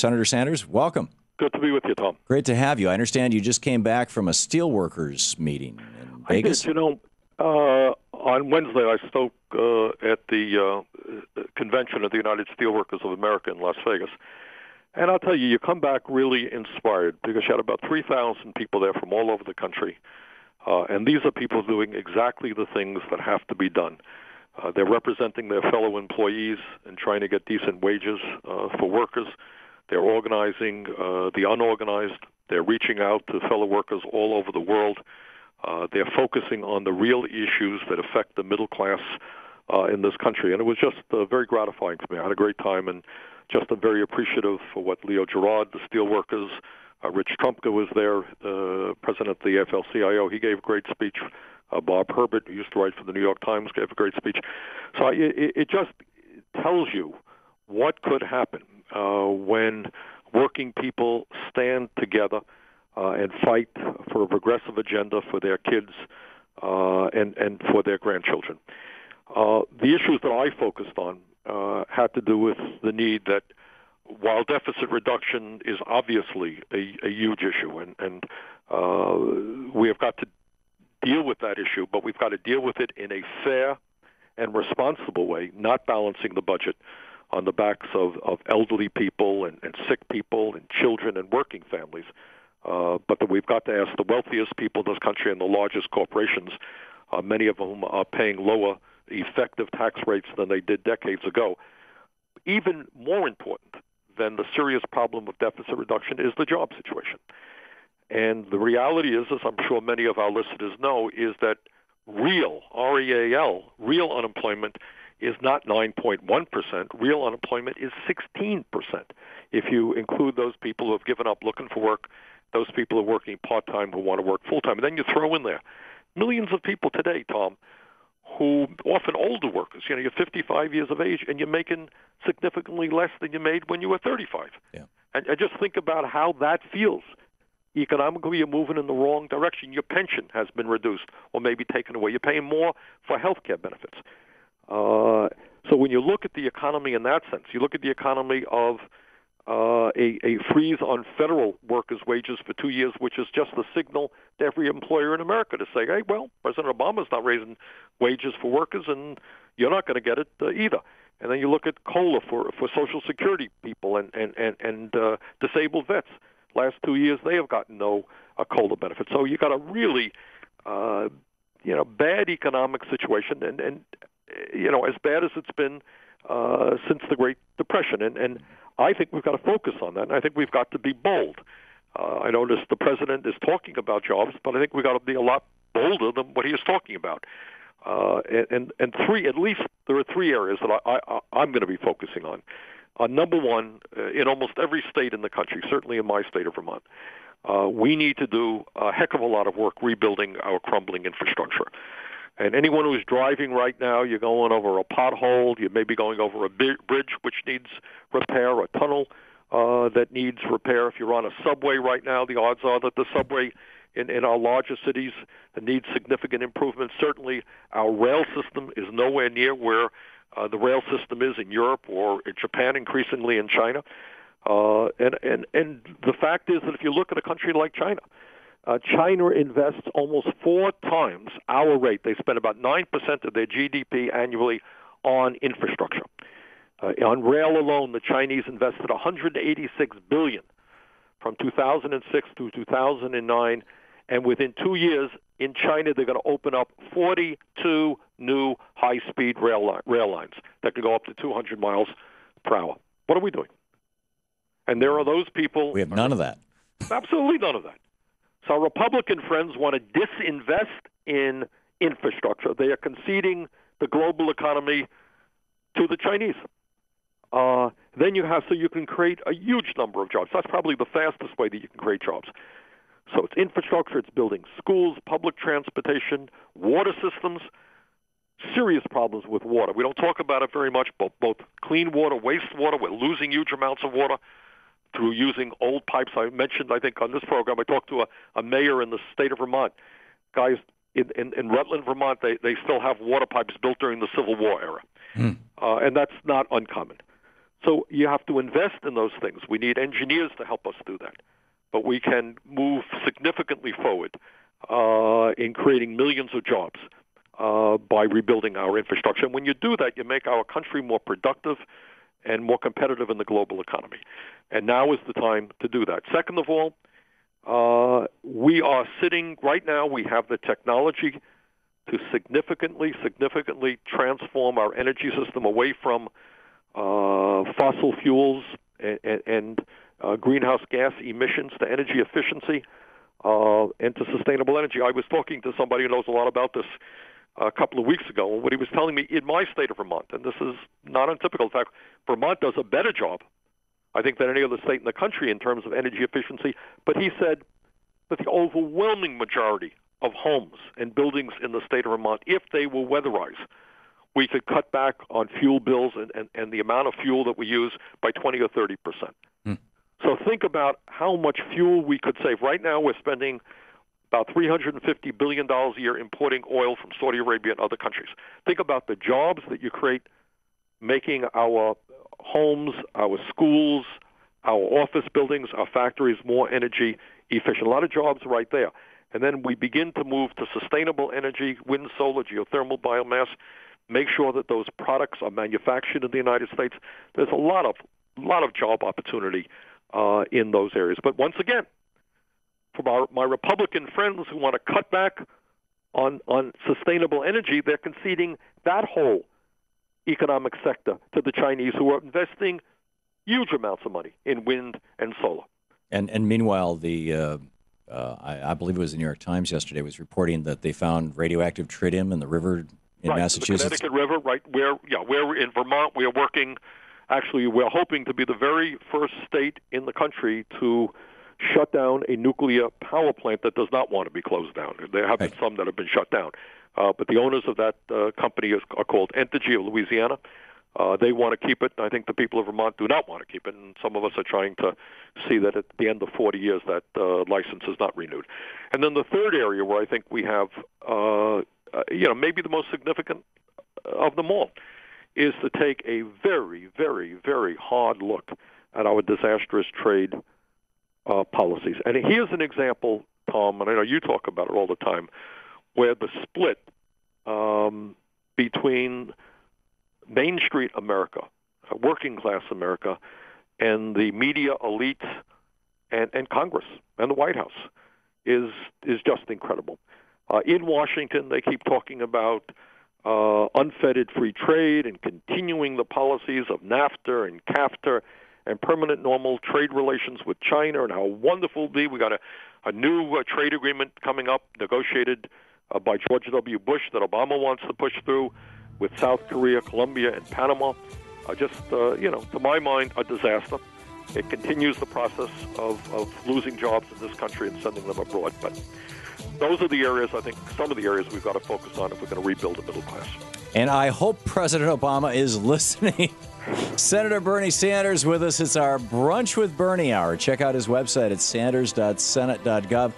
Senator Sanders, welcome. Good to be with you, Tom. Great to have you. I understand you just came back from a steelworkers meeting in Vegas. I did. On Wednesday I spoke at the convention of the United Steelworkers of America in Las Vegas. And I'll tell you, you come back really inspired because you had about 3,000 people there from all over the country. And these are people doing exactly the things that have to be done. They're representing their fellow employees and trying to get decent wages for workers. They're organizing the unorganized. They're reaching out to fellow workers all over the world. They're focusing on the real issues that affect the middle class in this country. And it was just very gratifying to me. I had a great time, and just I'm very appreciative for what Leo Gerard, the steelworkers, Rich Trumpka was there, president of the AFL-CIO. He gave a great speech. Bob Herbert, who used to write for the New York Times, gave a great speech. So it just tells you what could happen when working people stand together and fight for a progressive agenda for their kids and for their grandchildren. The issues that I focused on had to do with the need that while deficit reduction is obviously a huge issue, and we have got to deal with that issue, but we've got to deal with it in a fair and responsible way, not balancing the budget on the backs of elderly people and sick people and children and working families. But that we've got to ask the wealthiest people in this country and the largest corporations, many of whom are paying lower effective tax rates than they did decades ago. Even more important than the serious problem of deficit reduction is the job situation. And the reality is, as I'm sure many of our listeners know, is that real, R-E-A-L, real unemployment is not 9.1%. Real unemployment is 16%. If you include those people who have given up looking for work, those people who are working part-time who want to work full-time. And then you throw in there millions of people today, Tom, who often older workers. You're 55 years of age, and you're making significantly less than you made when you were 35. Yeah. And just think about how that feels. Economically, you're moving in the wrong direction. Your pension has been reduced or maybe taken away. You're paying more for health care benefits. So when you look at the economy in that sense, you look at the economy of a freeze on federal workers' wages for 2 years, which is just a signal to every employer in America to say, hey, well, President Obama's not raising wages for workers, and you're not going to get it either. And then you look at COLA for Social Security people and disabled vets. Last 2 years, they have gotten no COLA benefit. So you got a really, bad economic situation, and as bad as it's been since the Great Depression. And I think we've got to focus on that, and I think we've got to be bold. I notice the president is talking about jobs, but I think we've got to be a lot bolder than what he is talking about. And at least there are three areas that I'm going to be focusing on. Number one, in almost every state in the country, certainly in my state of Vermont, we need to do a heck of a lot of work rebuilding our crumbling infrastructure. And anyone who's driving right now, you're going over a pothole, you may be going over a bridge which needs repair, a tunnel that needs repair. If you're on a subway right now, the odds are that the subway in our larger cities needs significant improvement. Certainly our rail system is nowhere near where the rail system is in Europe or in Japan, increasingly in China. And the fact is that if you look at a country like China, China invests almost 4 times our rate. They spend about 9% of their GDP annually on infrastructure. On rail alone, the Chinese invested $186 billion from 2006 to 2009, and within 2 years in China, they're going to open up 42 new high-speed rail lines that can go up to 200 miles per hour. What are we doing? And there are those people. We have none of that. Absolutely none of that. So our Republican friends want to disinvest in infrastructure. They are conceding the global economy to the Chinese. Then you can create a huge number of jobs. That's probably the fastest way that you can create jobs. So it's infrastructure, it's building schools, public transportation, water systems, serious problems with water. We don't talk about it very much, but both clean water, wastewater, we're losing huge amounts of water through using old pipes. I mentioned, I think, on this program, I talked to a mayor in the state of Vermont. Guys, in Rutland, Vermont, they still have water pipes built during the Civil War era. And that's not uncommon. So you have to invest in those things. We need engineers to help us do that. But we can move significantly forward in creating millions of jobs by rebuilding our infrastructure. And when you do that, you make our country more productive and more competitive in the global economy. And now is the time to do that. Second of all, we are sitting right now, we have the technology to significantly transform our energy system away from fossil fuels and greenhouse gas emissions to energy efficiency and to sustainable energy. I was talking to somebody who knows a lot about this a couple of weeks ago, and what he was telling me in my state of Vermont, and this is not untypical. In fact, Vermont does a better job, I think, than any other state in the country in terms of energy efficiency. But he said that the overwhelming majority of homes and buildings in the state of Vermont, if they were weatherized, we could cut back on fuel bills and the amount of fuel that we use by 20 or 30%. So think about how much fuel we could save. Right now we're spending about $350 billion a year importing oil from Saudi Arabia and other countries. Think about the jobs that you create making our homes, our schools, our office buildings, our factories more energy efficient. A lot of jobs right there. And then we begin to move to sustainable energy, wind, solar, geothermal, biomass, make sure that those products are manufactured in the United States. There's a lot of job opportunity in those areas. But once again, for my Republican friends who want to cut back on sustainable energy, they're conceding that whole economic sector to the Chinese, who are investing huge amounts of money in wind and solar. And meanwhile, I believe it was the New York Times yesterday was reporting that they found radioactive tritium in the river in Massachusetts. The Connecticut River, right? We're in Vermont. We are working. Actually, we're hoping to be the very first state in the country to shut down a nuclear power plant that does not want to be closed down. There have been some that have been shut down. But the owners of that company are called Entergy of Louisiana. They want to keep it. I think the people of Vermont do not want to keep it, and some of us are trying to see that at the end of 40 years that license is not renewed. And then the third area where I think we have, maybe the most significant of them all, is to take a very, very, very hard look at our disastrous trade policies. And here's an example, Tom, and I know you talk about it all the time, where the split between Main Street America, working class America, and the media elite and Congress and the White House is just incredible. In Washington, they keep talking about unfettered free trade and continuing the policies of NAFTA and CAFTA and permanent normal trade relations with China, and how wonderful it'll be. We got a new trade agreement coming up, negotiated by George W. Bush, that Obama wants to push through with South Korea, Colombia, and Panama. To my mind, a disaster. It continues the process of losing jobs in this country and sending them abroad. But those are the areas, I think, some of the areas we've got to focus on if we're going to rebuild the middle class. And I hope President Obama is listening. Senator Bernie Sanders with us. It's our Brunch with Bernie hour. Check out his website at sanders.senate.gov.